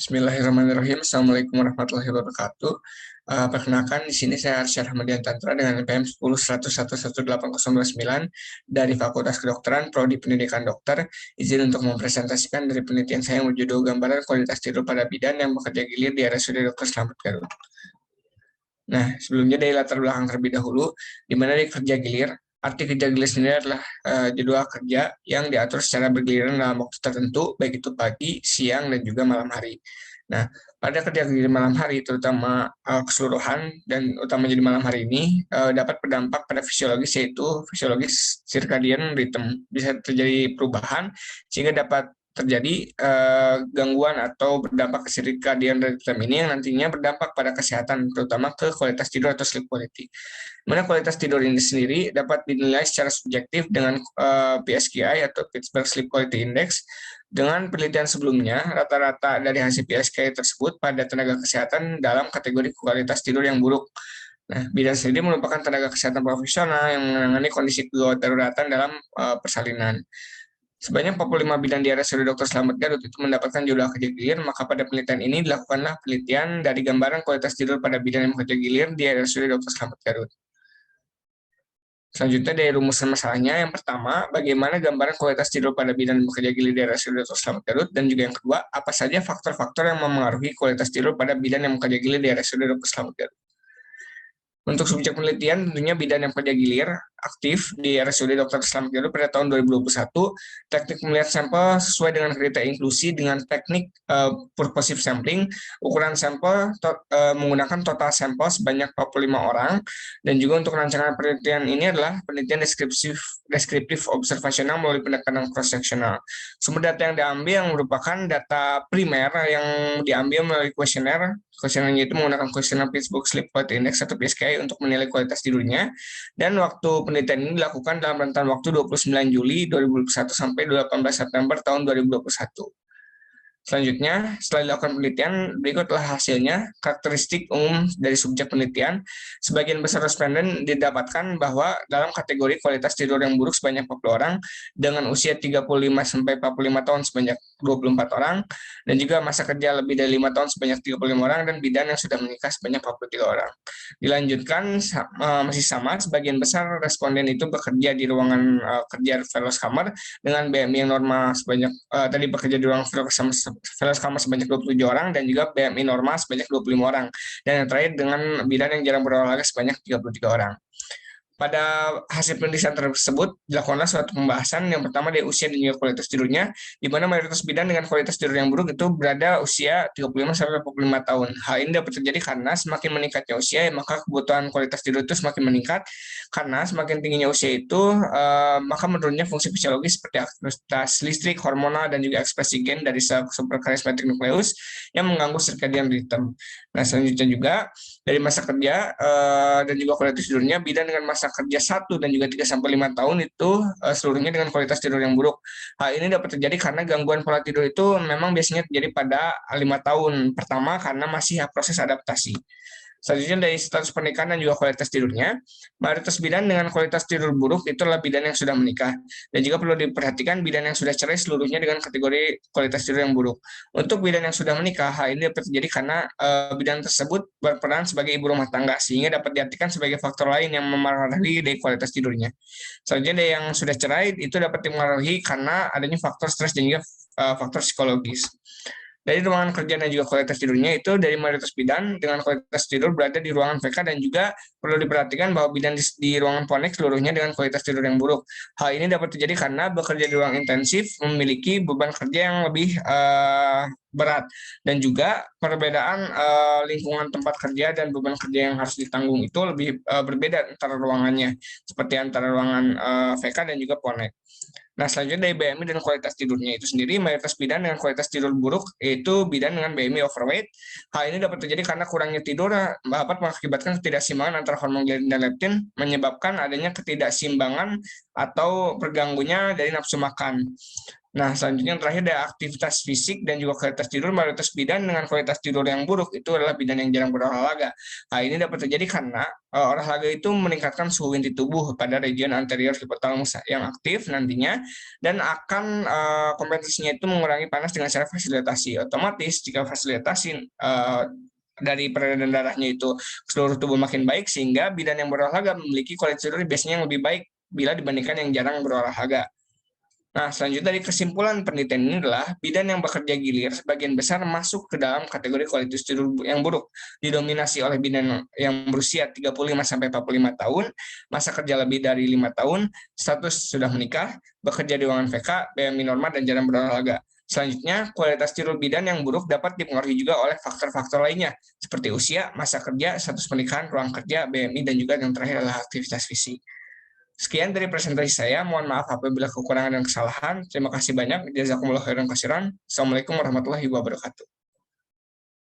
Bismillahirrahmanirrahim. Assalamualaikum warahmatullahi wabarakatuh. Perkenalkan, di sini saya Arsyad Hamadian Tantra dengan NPM 10.111.809 dari Fakultas Kedokteran, Prodi Pendidikan Dokter. Izin untuk mempresentasikan dari penelitian saya yang berjudul Gambaran Kualitas Tidur pada Bidan yang Bekerja Gilir di RSUD Dr. Slamet Garut. Nah, sebelumnya dari latar belakang terlebih dahulu, di mana di kerja gilir, arti kerja gilir sendiri adalah jadwal kerja yang diatur secara bergiliran dalam waktu tertentu, baik itu pagi, siang, dan juga malam hari. Nah, pada kerja gilir malam hari, terutama keseluruhan dan utamanya di malam hari ini, dapat berdampak pada fisiologis, yaitu fisiologis circadian rhythm. Bisa terjadi perubahan sehingga dapat terjadi gangguan atau berdampak ke circadian rhythm ini yang nantinya berdampak pada kesehatan, terutama ke kualitas tidur atau sleep quality. Mana kualitas tidur ini sendiri dapat dinilai secara subjektif dengan PSQI atau Pittsburgh Sleep Quality Index. Dengan penelitian sebelumnya, rata-rata dari hasil PSQI tersebut pada tenaga kesehatan dalam kategori kualitas tidur yang buruk. Nah, bidan sendiri merupakan tenaga kesehatan profesional yang menangani kondisi gawat daruratan dalam persalinan. Sebanyak 45 bidan di RSUD Dr. Slamet Garut itu mendapatkan judul kerja gilir, maka pada penelitian ini dilakukanlah penelitian dari gambaran kualitas tidur pada bidan yang bekerja gilir di RSUD Dr. Slamet Garut. Selanjutnya dari rumusan masalahnya, yang pertama, bagaimana gambaran kualitas tidur pada bidan yang bekerja gilir di RSUD Dr. Slamet Garut, dan juga yang kedua, apa saja faktor-faktor yang memengaruhi kualitas tidur pada bidan yang bekerja gilir di RSUD Dr. Slamet Garut. Untuk subjek penelitian, tentunya bidan yang kerja gilir aktif di RSUD Dr. Slamet Garut pada tahun 2021, teknik melihat sampel sesuai dengan kriteria inklusi dengan teknik purposive sampling, ukuran sampel menggunakan total sampel sebanyak 45 orang, dan juga untuk rancangan penelitian ini adalah penelitian deskriptif observasional melalui pendekatan cross-sectional. Sumber data yang diambil yang merupakan data primer yang diambil melalui kuesioner. Kuesionernya itu menggunakan kuesioner Pittsburgh Sleep Quality Index atau PSQI untuk menilai kualitas tidurnya. Dan waktu penelitian ini dilakukan dalam rentan waktu 29 Juli 2021 sampai 18 September tahun 2021. Selanjutnya, setelah dilakukan penelitian, berikutlah hasilnya. Karakteristik umum dari subjek penelitian, sebagian besar responden didapatkan bahwa dalam kategori kualitas tidur yang buruk sebanyak 40 orang, dengan usia 35-45 tahun sebanyak 24 orang, dan juga masa kerja lebih dari 5 tahun sebanyak 35 orang, dan bidan yang sudah menikah sebanyak 43 orang. Dilanjutkan, masih sama, sebagian besar responden itu bekerja di ruangan kerja Fellows Kamar dengan BMI yang normal sebanyak, tadi bekerja di ruangan Fellows Kamar sebanyak 27 orang, dan juga BMI normal sebanyak 25 orang. Dan yang terakhir dengan bidan yang jarang berolahraga sebanyak 33 orang. Pada hasil penelitian tersebut dilakukanlah suatu pembahasan. Yang pertama dari usia dan juga kualitas tidurnya, di mana mayoritas bidan dengan kualitas tidur yang buruk itu berada usia 35-45 tahun. Hal ini dapat terjadi karena semakin meningkatnya usia, maka kebutuhan kualitas tidur itu semakin meningkat. Karena semakin tingginya usia itu, maka menurunnya fungsi fisiologis seperti aktivitas listrik, hormonal, dan juga ekspresi gen dari sel suprachiasmatic nucleus yang mengganggu circadian rhythm. Nah, selanjutnya juga dari masa kerja dan juga kualitas tidurnya, bidan dengan masa kerja 1 dan juga 3-5 tahun itu seluruhnya dengan kualitas tidur yang buruk. Hal ini dapat terjadi karena gangguan pola tidur itu memang biasanya terjadi pada 5 tahun pertama karena masih proses adaptasi. Selanjutnya dari status pernikahan dan juga kualitas tidurnya, mayoritas bidan dengan kualitas tidur buruk itu adalah bidan yang sudah menikah. Dan juga perlu diperhatikan bidan yang sudah cerai seluruhnya dengan kategori kualitas tidur yang buruk. Untuk bidan yang sudah menikah, hal ini dapat terjadi karena bidan tersebut berperan sebagai ibu rumah tangga, sehingga dapat diartikan sebagai faktor lain yang mempengaruhi dari kualitas tidurnya. Selanjutnya dari yang sudah cerai itu dapat dipengaruhi karena adanya faktor stres dan juga faktor psikologis. Dari ruangan kerja dan juga kualitas tidurnya itu dari mayoritas bidan dengan kualitas tidur berada di ruangan VK, dan juga perlu diperhatikan bahwa bidan di ruangan ponek seluruhnya dengan kualitas tidur yang buruk. Hal ini dapat terjadi karena bekerja di ruang intensif memiliki beban kerja yang lebih berat, dan juga perbedaan lingkungan tempat kerja dan beban kerja yang harus ditanggung itu lebih berbeda antara ruangannya, seperti antara ruangan VK dan juga ponek. Nah, selanjutnya dari BMI dan kualitas tidurnya itu sendiri, mayoritas bidan dengan kualitas tidur buruk yaitu bidan dengan BMI overweight. Hal ini dapat terjadi karena kurangnya tidur dapat mengakibatkan ketidakseimbangan antara hormon ghrenin dan leptin, menyebabkan adanya ketidakseimbangan atau terganggunya dari nafsu makan. Nah, selanjutnya yang terakhir ada aktivitas fisik dan juga kualitas tidur. Mayoritas bidan dengan kualitas tidur yang buruk itu adalah bidan yang jarang berolahraga. Hal ini dapat terjadi karena olahraga itu meningkatkan suhu inti tubuh pada region anterior hipotalamus yang aktif nantinya dan akan kompensasinya itu mengurangi panas dengan cara fasilitasi. Otomatis jika fasilitasi dari peredaran darahnya itu seluruh tubuh makin baik sehingga bidan yang berolahraga memiliki kualitas tidur biasanya yang lebih baik bila dibandingkan yang jarang berolahraga. Nah, selanjutnya dari kesimpulan penelitian ini adalah bidan yang bekerja gilir sebagian besar masuk ke dalam kategori kualitas tidur yang buruk, didominasi oleh bidan yang berusia 35-45 tahun, masa kerja lebih dari 5 tahun, status sudah menikah, bekerja di ruangan VK, BMI normal, dan jarang berolahraga. Selanjutnya, kualitas tidur bidan yang buruk dapat dipengaruhi juga oleh faktor-faktor lainnya, seperti usia, masa kerja, status pernikahan, ruang kerja, BMI, dan juga yang terakhir adalah aktivitas fisik. Sekian dari presentasi saya. Mohon maaf apabila kekurangan dan kesalahan. Terima kasih banyak. Jazakumullah khairan katsiran. Assalamualaikum warahmatullahi wabarakatuh.